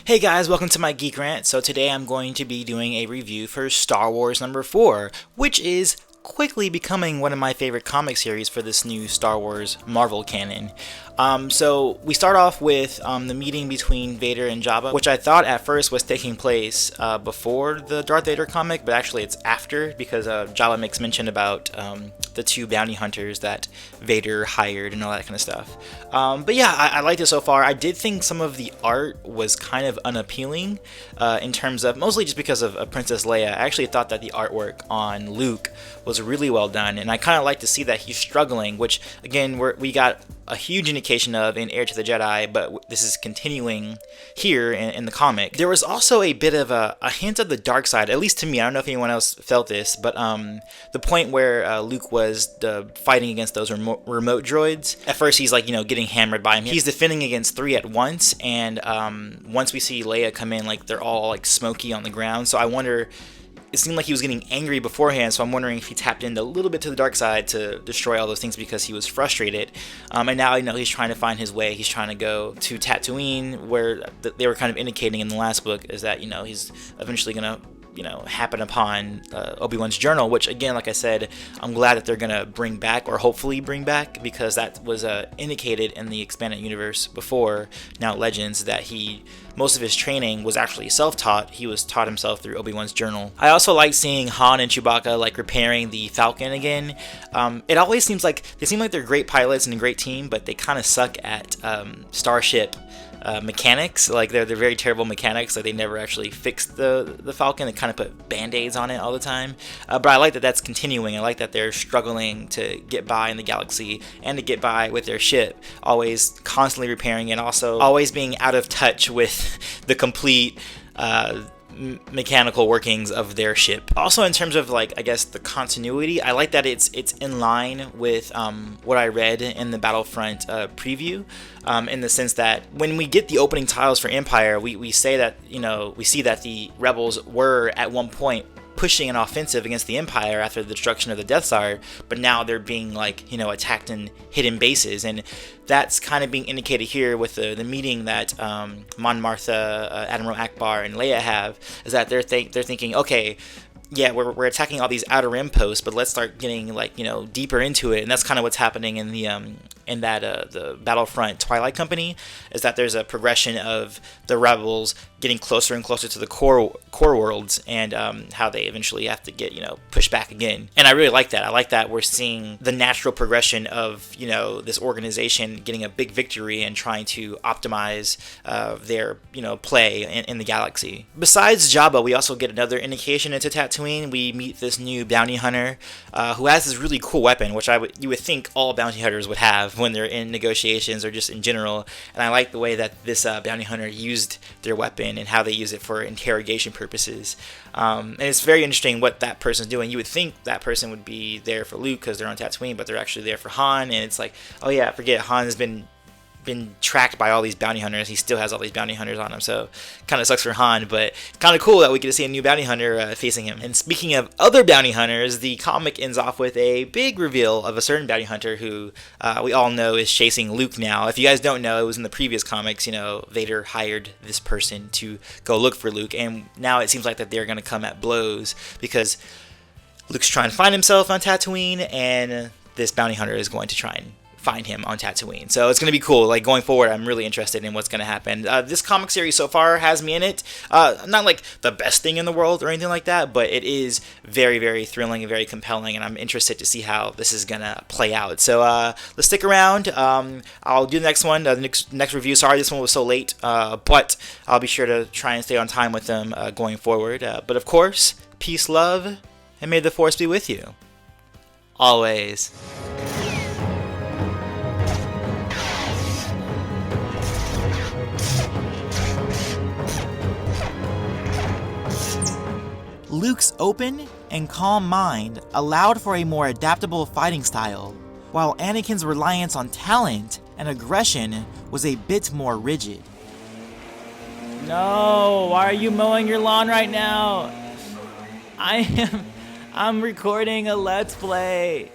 Hey guys, welcome to my Geek Rant. So today I'm going to be doing a review for Star Wars number 4, which is quickly becoming one of my favorite comic series for this new Star Wars Marvel canon. So we start off with the meeting between Vader and Jabba, which I thought at first was taking place before the Darth Vader comic, but actually it's after, because Jabba makes mention about the two bounty hunters that Vader hired and all that kind of stuff. But yeah, I liked it so far. I did think some of the art was kind of unappealing in terms of, mostly just because of Princess Leia. I actually thought that the artwork on Luke was really well done, and I kind of like to see that he's struggling, which again we got a huge indication of in Heir to the Jedi, but this is continuing here in the comic. There was also a bit of a hint of the dark side, at least to me. I don't know if anyone else felt this, but the point where Luke was fighting against those remote droids. At first he's like, getting hammered by him. He's defending against 3 at once, and once we see Leia come in, like they're all like smoky on the ground. So I wonder, it seemed like he was getting angry beforehand, so I'm wondering if he tapped into a little bit to the dark side to destroy all those things because he was frustrated. And now he's trying to find his way. He's trying to go to Tatooine, where they were kind of indicating in the last book is that he's eventually gonna happen upon Obi-Wan's journal, which again, like I said, I'm glad that they're gonna bring back, or hopefully bring back, because that was indicated in the expanded universe before, now Legends, that most of his training was actually self-taught. He was taught himself through Obi-Wan's journal. I also like seeing Han and Chewbacca like repairing the Falcon again. It always seems like they seem like they're great pilots and a great team, but they kind of suck at starship mechanics. Like they're very terrible mechanics. Like they never actually fixed the Falcon. They kind of put band-aids on it all the time. But I like that that's continuing. I like that they're struggling to get by in the galaxy and to get by with their ship, always constantly repairing, and also always being out of touch with the complete mechanical workings of their ship. Also, in terms of I guess the continuity, I like that it's in line with what I read in the Battlefront preview, in the sense that when we get the opening tiles for Empire, we say that we see that the rebels were at one point pushing an offensive against the Empire after the destruction of the Death Star, but now they're being attacked in hidden bases, and that's kind of being indicated here with the meeting that Mon Martha, Admiral Akbar, and Leia have, is that they're thinking, okay, yeah, we're attacking all these outer rim posts, but let's start getting deeper into it, and that's kind of what's happening in the Battlefront Twilight Company, is that there's a progression of the rebels getting closer and closer to the core worlds, and how they eventually have to get pushed back again. And I really like that. I like that we're seeing the natural progression of this organization getting a big victory and trying to optimize their play in the galaxy. Besides Jabba, we also get another indication into Tatooine. We meet this new bounty hunter who has this really cool weapon, which you would think all bounty hunters would have when they're in negotiations or just in general. And I like the way that this bounty hunter used their weapon and how they use it for interrogation purposes. And it's very interesting what that person's doing. You would think that person would be there for Luke because they're on Tatooine, but they're actually there for Han. And it's like, oh yeah, forget, Han has been tracked by all these bounty hunters. He still has all these bounty hunters on him, so kind of sucks for Han, but kind of cool that we get to see a new bounty hunter facing him. And speaking of other bounty hunters, the comic ends off with a big reveal of a certain bounty hunter who we all know is chasing Luke now. If you guys don't know, it was in the previous comics, Vader hired this person to go look for Luke, and now it seems like that they're going to come at blows because Luke's trying to find himself on Tatooine, and this bounty hunter is going to try and find him on Tatooine. So it's going to be cool. Going forward, I'm really interested in what's going to happen. This comic series so far has me in it. Not like the best thing in the world or anything like that, but it is very, very thrilling and very compelling, and I'm interested to see how this is going to play out. So let's stick around. I'll do the next one, the next review. Sorry this one was so late, but I'll be sure to try and stay on time with them going forward. But of course, peace, love, and may the Force be with you. Always. Luke's open and calm mind allowed for a more adaptable fighting style, while Anakin's reliance on talent and aggression was a bit more rigid. No, why are you mowing your lawn right now? I'm recording a Let's Play.